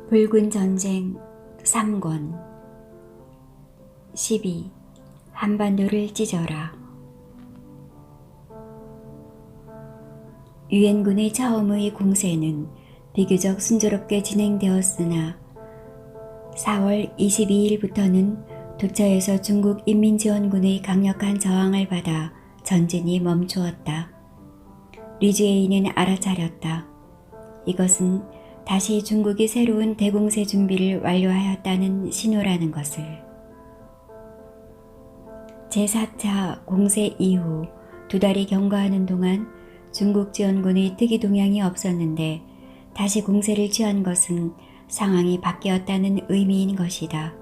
붉은 전쟁 3권 12. 한반도를 찢어라. 유엔군의 처음의 공세는 비교적 순조롭게 진행되었으나 4월 22일부터는 도처에서 중국 인민지원군의 강력한 저항을 받아 전진이 멈추었다. 리주에이는 알아차렸다. 이것은 다시 중국이 새로운 대공세 준비를 완료하였다는 신호라는 것을. 제4차 공세 이후 2달이 경과하는 동안 중국 지원군의 특이 동향이 없었는데 다시 공세를 취한 것은 상황이 바뀌었다는 의미인 것이다.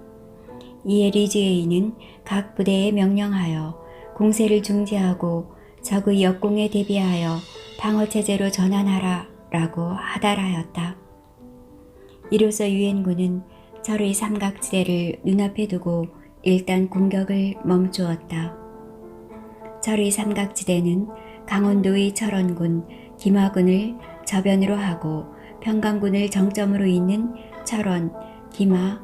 이에 리주에이는 각 부대에 명령하여 공세를 중지하고 적의 역공에 대비하여 방어체제로 전환하라 라고 하달하였다. 이로써 유엔군은 철의 삼각지대를 눈앞에 두고 일단 공격을 멈추었다. 철의 삼각지대는 강원도의 철원군, 김화군을 저변으로 하고 평강군을 정점으로 잇는 철원, 김화,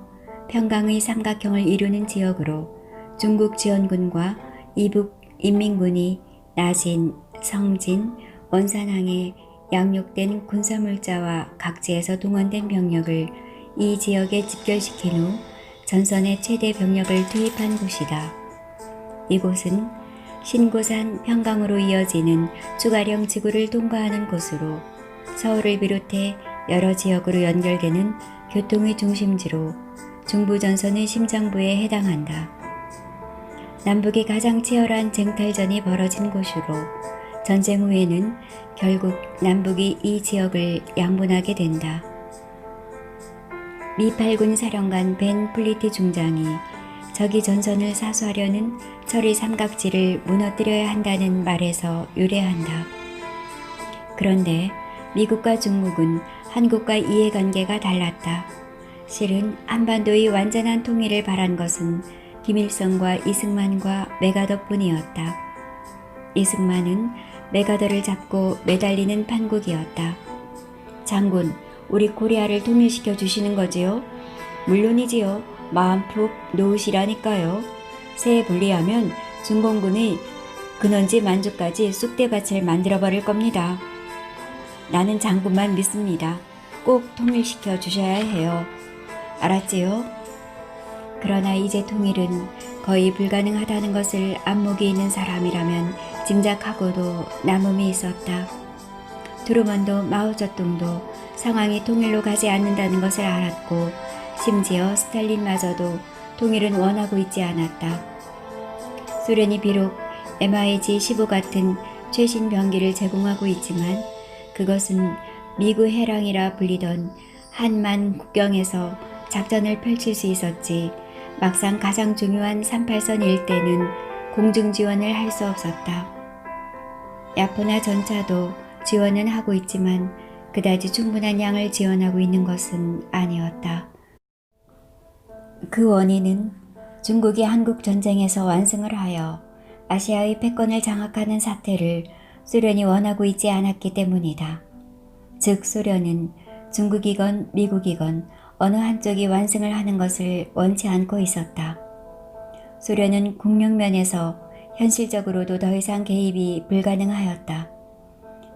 평강의 삼각형을 이루는 지역으로 중국 지원군과 이북 인민군이 나진, 성진, 원산항에 양육된 군사물자와 각지에서 동원된 병력을 이 지역에 집결시킨 후 전선의 최대 병력을 투입한 곳이다. 이곳은 신고산 평강으로 이어지는 주가령 지구를 통과하는 곳으로 서울을 비롯해 여러 지역으로 연결되는 교통의 중심지로 중부전선의 심장부에 해당한다. 남북이 가장 치열한 쟁탈전이 벌어진 곳으로 전쟁 후에는 결국 남북이 이 지역을 양분하게 된다. 미 8군 사령관 벤 플리트 중장이 적이 전선을 사수하려는 철의 삼각지를 무너뜨려야 한다는 말에서 유래한다. 그런데 미국과 중국은 한국과 이해관계가 달랐다. 실은 한반도의 완전한 통일을 바란 것은 김일성과 이승만과 메가더뿐이었다. 이승만은 메가더를 잡고 매달리는 판국이었다. 장군, 우리 코리아를 통일시켜 주시는 거지요? 물론이지요. 마음 푹 놓으시라니까요. 새해 분리하면 중공군의 근원지 만주까지 쑥대밭을 만들어버릴 겁니다. 나는 장군만 믿습니다. 꼭 통일시켜 주셔야 해요. 알았지요? 그러나 이제 통일은 거의 불가능하다는 것을 안목이 있는 사람이라면 짐작하고도 남음이 있었다. 트루먼도 마오쩌둥도 상황이 통일로 가지 않는다는 것을 알았고 심지어 스탈린마저도 통일은 원하고 있지 않았다. 소련이 비록 MiG-15 같은 최신 병기를 제공하고 있지만 그것은 미구 해랑이라 불리던 한만 국경에서 작전을 펼칠 수 있었지 막상 가장 중요한 38선 일대는 공중 지원을 할 수 없었다. 야포나 전차도 지원은 하고 있지만 그다지 충분한 양을 지원하고 있는 것은 아니었다. 그 원인은 중국이 한국 전쟁에서 완승을 하여 아시아의 패권을 장악하는 사태를 소련이 원하고 있지 않았기 때문이다. 즉 소련은 중국이건 미국이건 어느 한쪽이 완승을 하는 것을 원치 않고 있었다. 소련은 국력면에서 현실적으로도 더 이상 개입이 불가능하였다.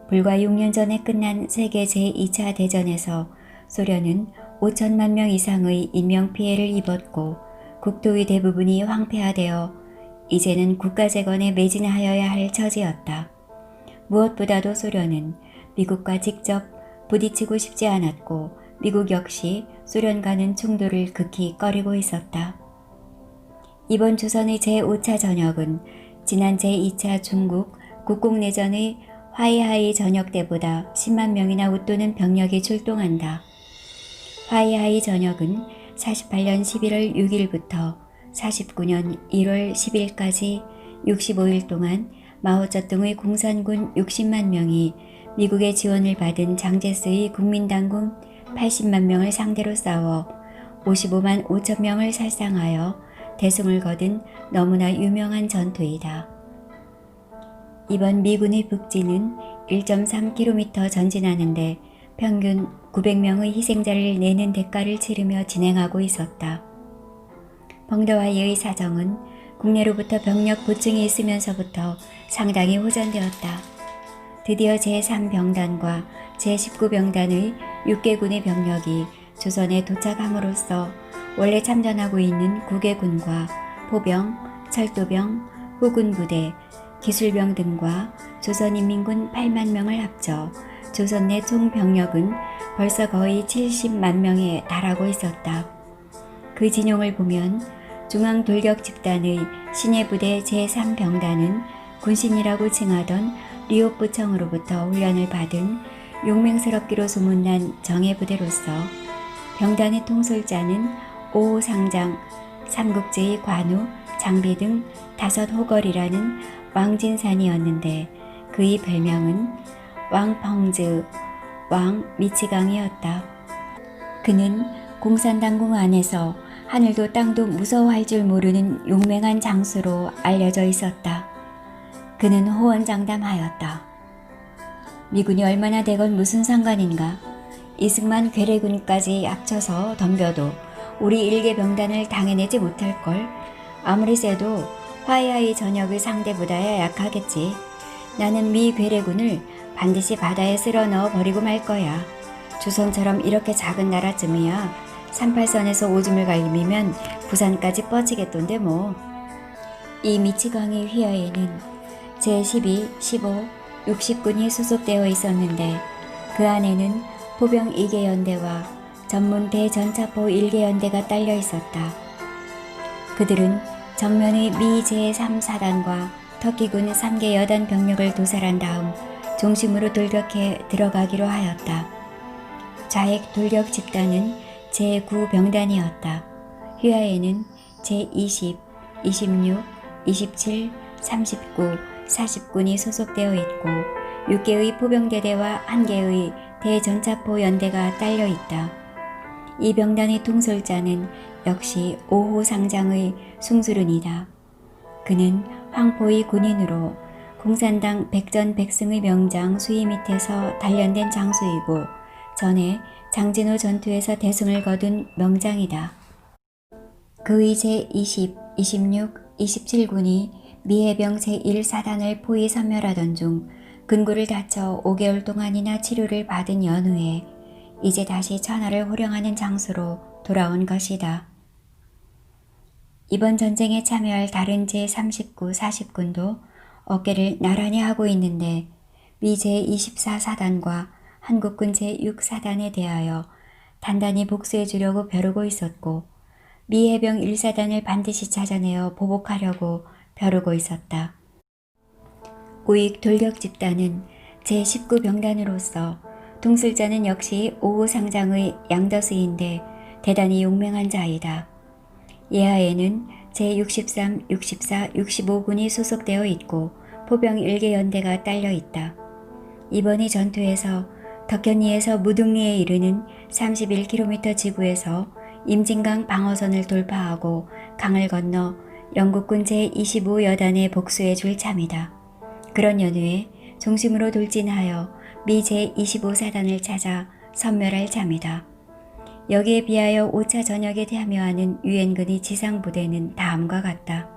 불과 6년 전에 끝난 세계 제2차 대전에서 소련은 5천만 명 이상의 인명피해를 입었고 국토의 대부분이 황폐화되어 이제는 국가재건에 매진하여야 할 처지였다. 무엇보다도 소련은 미국과 직접 부딪히고 싶지 않았고 미국 역시 소련과는 충돌을 극히 꺼리고 있었다. 이번 조선의 제5차 전역은 지난 제2차 중국 국공내전의 화이하이 전역 때보다 10만 명이나 웃도는 병력이 출동한다. 화이하이 전역은 48년 11월 6일부터 49년 1월 10일까지 65일 동안 마오쩌둥의 공산군 60만 명이 미국의 지원을 받은 장제스의 국민당군 80만 명을 상대로 싸워 55만 5천 명을 살상하여 대승을 거둔 너무나 유명한 전투이다. 이번 미군의 북진은 1.3km 전진하는데 평균 900명의 희생자를 내는 대가를 치르며 진행하고 있었다. 벙더와이의 사정은 국내로부터 병력 보충이 있으면서부터 상당히 호전되었다. 드디어 제3병단과 제19병단의 6개군의 병력이 조선에 도착함으로써 원래 참전하고 있는 9개군과 포병, 철도병, 후군부대, 기술병 등과 조선인민군 8만 명을 합쳐 조선 내 총 병력은 벌써 거의 70만 명에 달하고 있었다. 그 진용을 보면 중앙돌격 집단의 신예부대 제3병단은 군신이라고 칭하던 리옥부청으로부터 훈련을 받은 용맹스럽기로 소문난 정예부대로서 병단의 통솔자는 5호 상장, 삼국지의 관우, 장비 등 5호걸이라는 왕진산이었는데 그의 별명은 왕펑즈, 왕 미치강이었다. 그는 공산당궁 안에서 하늘도 땅도 무서워할 줄 모르는 용맹한 장수로 알려져 있었다. 그는 호언장담하였다. 미군이 얼마나 되건 무슨 상관인가. 이승만 괴뢰군까지 합쳐서 덤벼도 우리 일개 병단을 당해내지 못할걸. 아무리 세도 화이하이 전역의 상대보다야 약하겠지. 나는 미 괴뢰군을 반드시 바다에 쓸어 넣어 버리고 말 거야. 조선처럼 이렇게 작은 나라쯤이야 38선에서 오줌을 갈기면 부산까지 뻗치겠던데 뭐. 이 미치광의 휘하에는 제12, 15, 60군이 소속되어 있었는데 그 안에는 포병 2개 연대와 전문 대전차포 1개 연대가 딸려 있었다. 그들은 정면의 미 제3사단과 터키군 3개 여단 병력을 도살한 다음 중심으로 돌격해 들어가기로 하였다. 좌익 돌격 집단은 제9병단이었다. 휘하에는 제20, 26, 27, 39, 40군이 소속되어 있고 6개의 포병대대와 1개의 대전차포 연대가 딸려 있다. 이 병단의 통솔자는 역시 5호 상장의 숭수른이다. 그는 황포의 군인으로 공산당 백전백승의 명장 수위 밑에서 단련된 장수이고 전에 장진호 전투에서 대승을 거둔 명장이다. 그의 제20, 26, 27군이 미해병 제1사단을 포위 섬멸하던 중 근구를 다쳐 5개월 동안이나 치료를 받은 연후에 이제 다시 천하를 호령하는 장수로 돌아온 것이다. 이번 전쟁에 참여할 다른 제39, 40군도 어깨를 나란히 하고 있는데 미 제24사단과 한국군 제6사단에 대하여 단단히 복수해 주려고 벼르고 있었고 미 해병 1사단을 반드시 찾아내어 보복하려고 벼르고 있었다. 우익 돌격 집단은 제19병단으로서 동술자는 역시 5호 상장의 양더스인데 대단히 용맹한 자이다. 예하에는 제63, 64, 65군이 소속되어 있고 포병 1개 연대가 딸려 있다. 이번 이 전투에서 덕현리에서 무등리에 이르는 31km 지구에서 임진강 방어선을 돌파하고 강을 건너 영국군 제25여단에 복수해 줄 참이다. 그런 연후에 중심으로 돌진하여 미 제25사단을 찾아 섬멸할 참이다. 여기에 비하여 5차 전역에 참여하는 유엔군의 지상부대는 다음과 같다.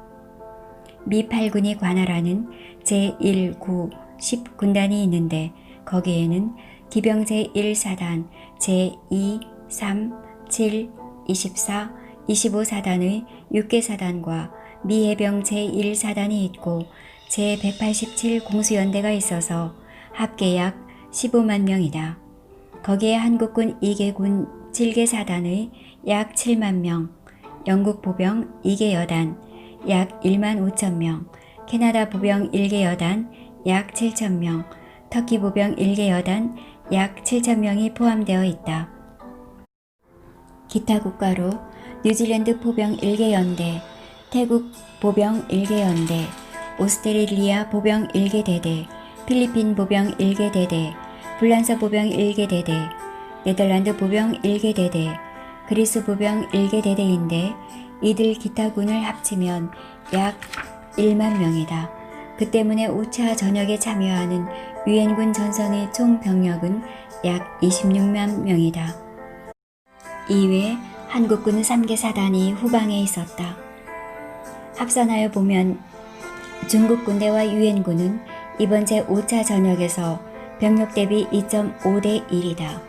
미 8군이 관할하는 제1, 9, 10군단이 있는데 거기에는 기병 제1사단, 제2, 3, 7, 24, 25사단의 6개 사단과 미 해병 제1사단이 있고 제187 공수연대가 있어서 합계 약 15만 명이다. 거기에 한국군 2개군 7개 사단의 약 7만 명, 영국 보병 2개 여단 약 1만 5천 명, 캐나다 보병 1개 여단 약 7천 명, 터키 보병 1개 여단 약 7천 명이 포함되어 있다. 기타 국가로 뉴질랜드 포병 1개 연대, 태국 보병 1개 연대, 오스트레일리아 보병 1개 대대, 필리핀 보병 1개 대대, 불란서 보병 1개 대대, 네덜란드 보병 1개 대대, 그리스 보병 1개 대대인데 이들 기타군을 합치면 약 1만 명이다. 그 때문에 5차 전역에 참여하는 유엔군 전선의 총 병력은 약 26만 명이다. 이외 한국군 3개 사단이 후방에 있었다. 합산하여 보면 중국 군대와 유엔군은 이번 제5차 전역에서 병력 대비 2.5대 1이다.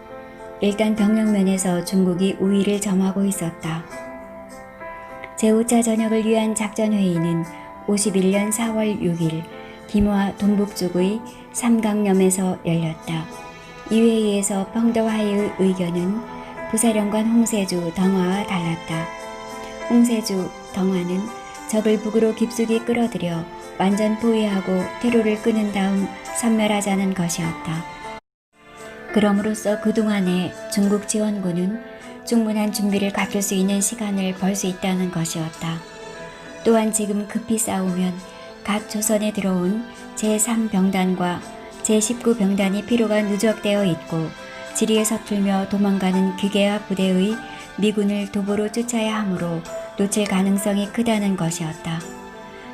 일단 병력면에서 중국이 우위를 점하고 있었다. 제5차 전역을 위한 작전회의는 51년 4월 6일 김화 동북쪽의 삼강염에서 열렸다. 이 회의에서 펑더하이의 의견은 부사령관 홍세주, 덩화와 달랐다. 홍세주, 덩화는 적을 북으로 깊숙이 끌어들여 완전 포위하고 퇴로를 끊은 다음 섬멸하자는 것이었다. 그럼으로써 그동안에 중국 지원군은 충분한 준비를 갖출 수 있는 시간을 벌 수 있다는 것이었다. 또한 지금 급히 싸우면 각 조선에 들어온 제3병단과 제19병단이 피로가 누적되어 있고 지리에 서툴며 도망가는 기계화 부대의 미군을 도보로 쫓아야 하므로 놓칠 가능성이 크다는 것이었다.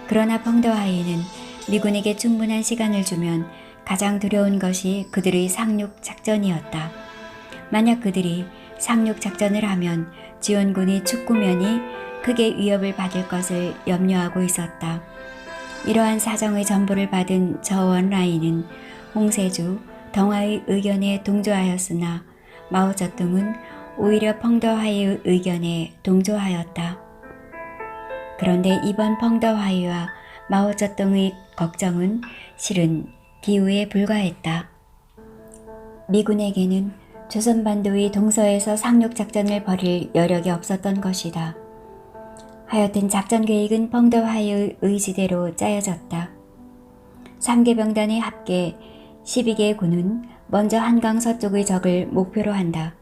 그러나 펑더하이는 미군에게 충분한 시간을 주면 가장 두려운 것이 그들의 상륙 작전이었다. 만약 그들이 상륙 작전을 하면 지원군이 축구면이 크게 위협을 받을 것을 염려하고 있었다. 이러한 사정의 전보를 받은 저원라인은 홍세주, 덩화의 의견에 동조하였으나 마오쩌둥은 오히려 펑더하이의 의견에 동조하였다. 그런데 이번 펑더하이와 마오쩌둥의 걱정은 실은 기우에 불과했다. 미군에게는 조선반도의 동서에서 상륙작전을 벌일 여력이 없었던 것이다. 하여튼 작전 계획은 펑더하이의 의지대로 짜여졌다. 3개 병단의 합계 12개의 군은 먼저 한강 서쪽의 적을 목표로 한다.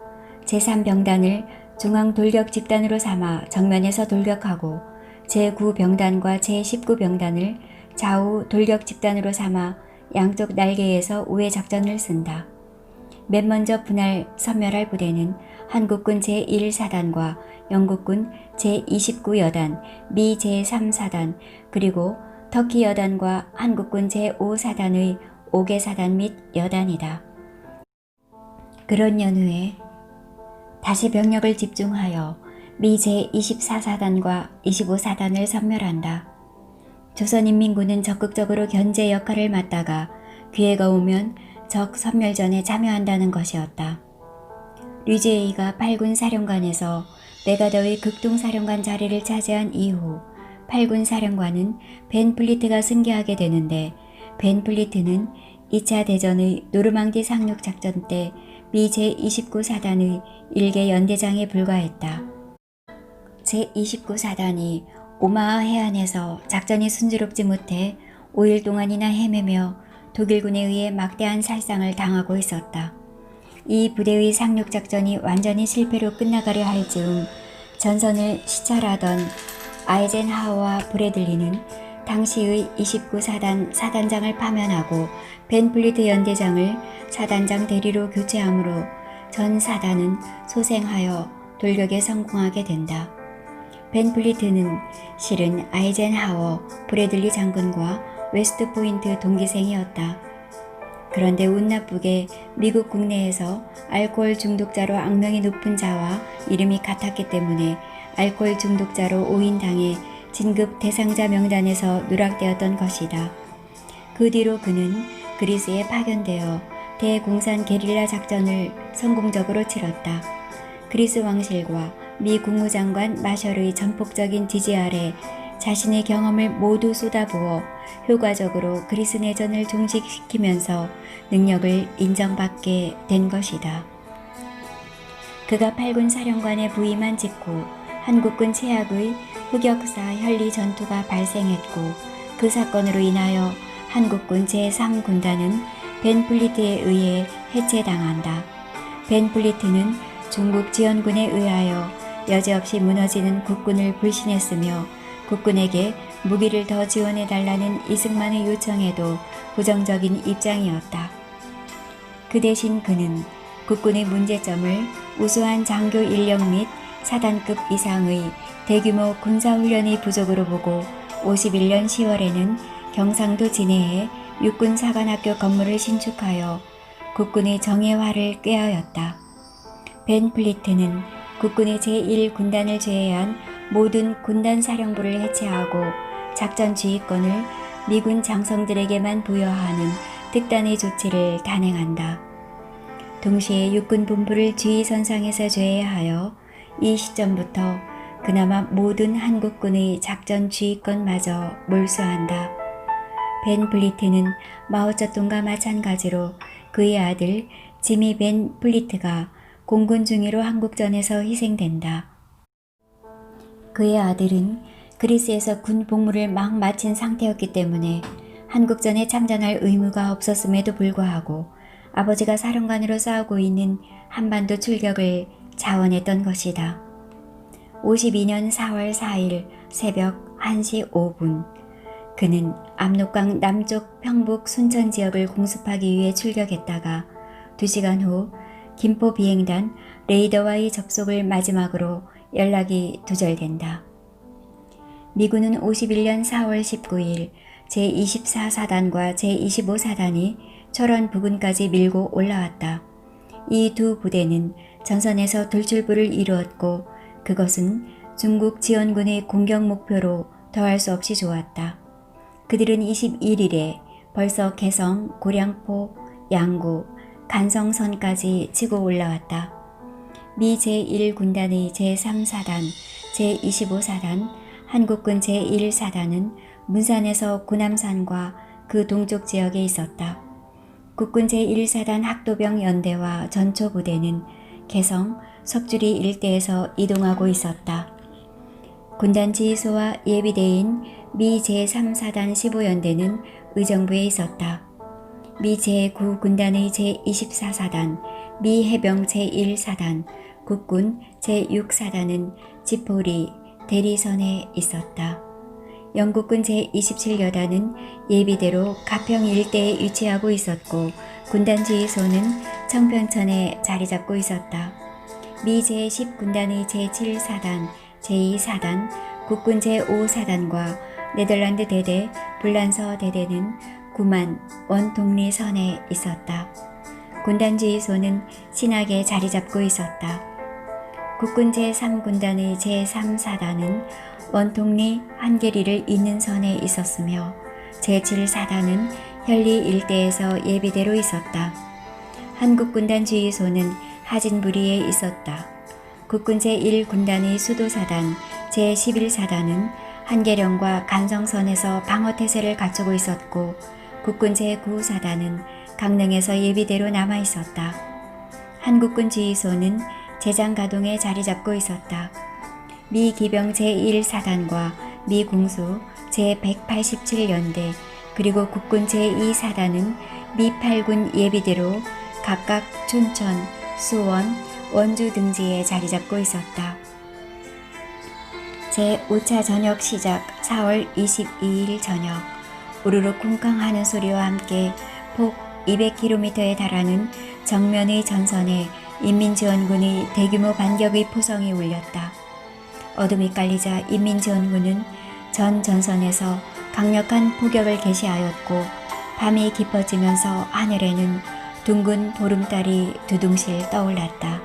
제3병단을 중앙 돌격 집단으로 삼아 정면에서 돌격하고 제9병단과 제19병단을 좌우 돌격 집단으로 삼아 양쪽 날개에서 우회 작전을 쓴다. 맨 먼저 분할 섬멸할 부대는 한국군 제1사단과 영국군 제29여단, 미 제3사단, 그리고 터키 여단과 한국군 제5사단의 5개 사단 및 여단이다. 그런 연후에 다시 병력을 집중하여 미 제24사단과 25사단을 섬멸한다. 조선인민군은 적극적으로 견제 역할을 맡다가 기회가 오면 적 섬멸전에 참여한다는 것이었다. 류제이가 8군 사령관에서 메가더의 극동사령관 자리를 차지한 이후 8군 사령관은 벤 플리트가 승계하게 되는데 벤 플리트는 2차 대전의 노르망디 상륙작전 때 미 제29사단의 일개 연대장에 불과했다. 제29사단이 오마하 해안에서 작전이 순조롭지 못해 5일 동안이나 헤매며 독일군에 의해 막대한 살상을 당하고 있었다. 이 부대의 상륙작전이 완전히 실패로 끝나가려 할 즈음 전선을 시찰하던 아이젠하워와 브래들리는 당시의 29사단 사단장을 파면하고 벤 플리트 연대장을 사단장 대리로 교체하므로 전 사단은 소생하여 돌격에 성공하게 된다. 벤 플리트는 실은 아이젠하워, 브래들리 장군과 웨스트 포인트 동기생이었다. 그런데 운 나쁘게 미국 국내에서 알코올 중독자로 악명이 높은 자와 이름이 같았기 때문에 알코올 중독자로 오인당해 진급 대상자 명단에서 누락되었던 것이다. 그 뒤로 그는 그리스에 파견되어 대공산 게릴라 작전을 성공적으로 치렀다. 그리스 왕실과 미 국무장관 마셜의 전폭적인 지지 아래 자신의 경험을 모두 쏟아부어 효과적으로 그리스 내전을 종식시키면서 능력을 인정받게 된 것이다. 그가 8군 사령관에 부임한 직후 한국군 최악의 흑역사 현리 전투가 발생했고 그 사건으로 인하여 한국군 제3군단은 벤 플리트에 의해 해체당한다. 벤 플리트는 중국 지원군에 의하여 여지없이 무너지는 국군을 불신했으며 국군에게 무기를 더 지원해달라는 이승만의 요청에도 부정적인 입장이었다. 그 대신 그는 국군의 문제점을 우수한 장교 인력 및 사단급 이상의 대규모 군사훈련의 부족으로 보고 51년 10월에는 경상도 진해에 육군사관학교 건물을 신축하여 국군의 정예화를 꾀하였다. 벤 플리트는 국군의 제1군단을 제외한 모든 군단 사령부를 해체하고 작전 지휘권을 미군 장성들에게만 부여하는 특단의 조치를 단행한다. 동시에 육군 본부를 지휘선상에서 제외하여 이 시점부터 그나마 모든 한국군의 작전 지휘권마저 몰수한다. 벤 플리트는 마오쩌둥과 마찬가지로 그의 아들 지미 벤 플리트가 공군 중위로 한국전에서 희생된다. 그의 아들은 그리스에서 군 복무를 막 마친 상태였기 때문에 한국전에 참전할 의무가 없었음에도 불구하고 아버지가 사령관으로 싸우고 있는 한반도 출격을 자원했던 것이다. 52년 4월 4일 새벽 1시 5분 그는 압록강 남쪽 평북 순천 지역을 공습하기 위해 출격했다가 2시간 후 김포 비행단 레이더와의 접속을 마지막으로 연락이 두절된다. 미군은 51년 4월 19일 제24사단과 제25사단이 철원 부근까지 밀고 올라왔다. 이 두 부대는 전선에서 돌출부를 이루었고 그것은 중국 지원군의 공격 목표로 더할 수 없이 좋았다. 그들은 21일에 벌써 개성, 고량포, 양구, 간성선까지 치고 올라왔다. 미 제1군단의 제3사단, 제25사단, 한국군 제1사단은 문산에서 구남산과 그 동쪽 지역에 있었다. 국군 제1사단 학도병 연대와 전초부대는 개성, 석주리 일대에서 이동하고 있었다. 군단 지휘소와 예비대인 미 제3사단 15연대는 의정부에 있었다. 미 제9군단의 제24사단, 미 해병 제1사단, 국군 제6사단은 지포리, 대리선에 있었다. 영국군 제27여단은 예비대로 가평 일대에 위치하고 있었고 군단 지휘소는 청평천에 자리 잡고 있었다. 미 제10군단의 제7사단, 제2사단, 국군 제5사단과 네덜란드 대대, 불란서 대대는 구만 원통리선에 있었다. 군단 지휘소는 신학에 자리 잡고 있었다. 국군 제3군단의 제3사단은 원통리 한계리를 잇는 선에 있었으며 제7사단은 현리 일대에서 예비대로 있었다. 한국군단 지휘소는 하진부리에 있었다. 국군 제1군단의 수도사단, 제11사단은 한계령과 간성선에서 방어태세를 갖추고 있었고 국군 제9사단은 강릉에서 예비대로 남아 있었다. 한국군 지휘소는 제장가동에 자리 잡고 있었다. 미 기병 제1사단과 미 공수 제187연대 그리고 국군 제2사단은 미 8군 예비대로 각각 춘천, 수원, 원주 등지에 자리 잡고 있었다. 제5차 저녁 시작 4월 22일 저녁 우르르 쿵쾅하는 소리와 함께 폭 200km에 달하는 정면의 전선에 인민지원군의 대규모 반격의 포성이 울렸다. 어둠이 깔리자 인민지원군은 전 전선에서 강력한 포격을 개시하였고 밤이 깊어지면서 하늘에는 둥근 보름달이 두둥실 떠올랐다.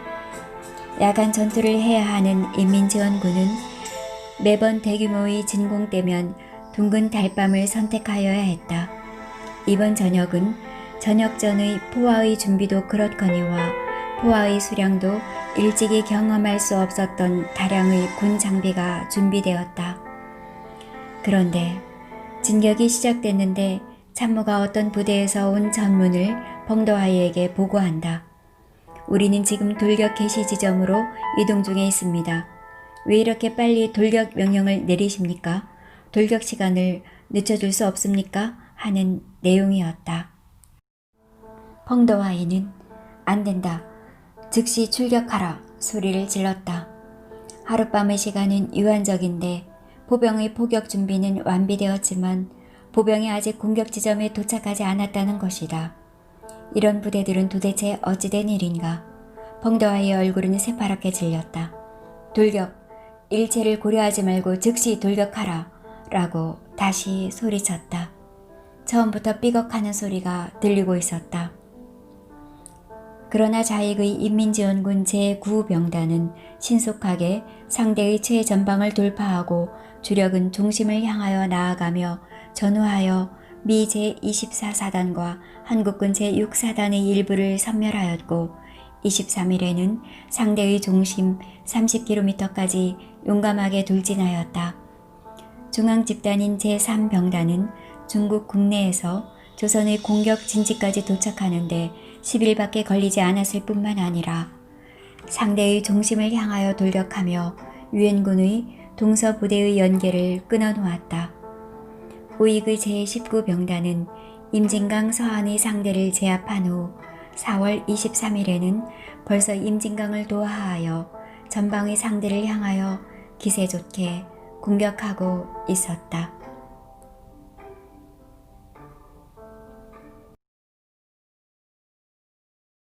야간 전투를 해야 하는 인민지원군은 매번 대규모의 진공때면 둥근 달밤을 선택하여야 했다. 이번 저녁은 저녁 전의 포화의 준비도 그렇거니와 포화의 수량도 일찍이 경험할 수 없었던 다량의 군 장비가 준비되었다. 그런데 진격이 시작됐는데 참모가 어떤 부대에서 온 전문을 펑도하이에게 보고한다. 우리는 지금 돌격 개시 지점으로 이동 중에 있습니다. 왜 이렇게 빨리 돌격 명령을 내리십니까? 돌격 시간을 늦춰줄 수 없습니까? 하는 내용이었다. 펑도하이는 안 된다. 즉시 출격하라 소리를 질렀다. 하룻밤의 시간은 유한적인데 보병의 포격 준비는 완비되었지만 보병이 아직 공격 지점에 도착하지 않았다는 것이다. 이런 부대들은 도대체 어찌된 일인가? 펑도하이의 얼굴은 새파랗게 질렸다. 돌격! 일체를 고려하지 말고 즉시 돌격하라! 라고 다시 소리쳤다. 처음부터 삐걱하는 소리가 들리고 있었다. 그러나 자익의 인민지원군 제9병단은 신속하게 상대의 최전방을 돌파하고 주력은 중심을 향하여 나아가며 전후하여 미 제24사단과 한국군 제6사단의 일부를 섬멸하였고 23일에는 상대의 중심 30km까지 용감하게 돌진하였다. 중앙집단인 제3병단은 중국 국내에서 조선의 공격 진지까지 도착하는데 10일밖에 걸리지 않았을 뿐만 아니라 상대의 중심을 향하여 돌격하며 유엔군의 동서부대의 연계를 끊어놓았다. 우익의 제19병단은 임진강 서안의 상대를 제압한 후 4월 23일에는 벌써 임진강을 도하하여 전방의 상대를 향하여 기세 좋게 공격하고 있었다.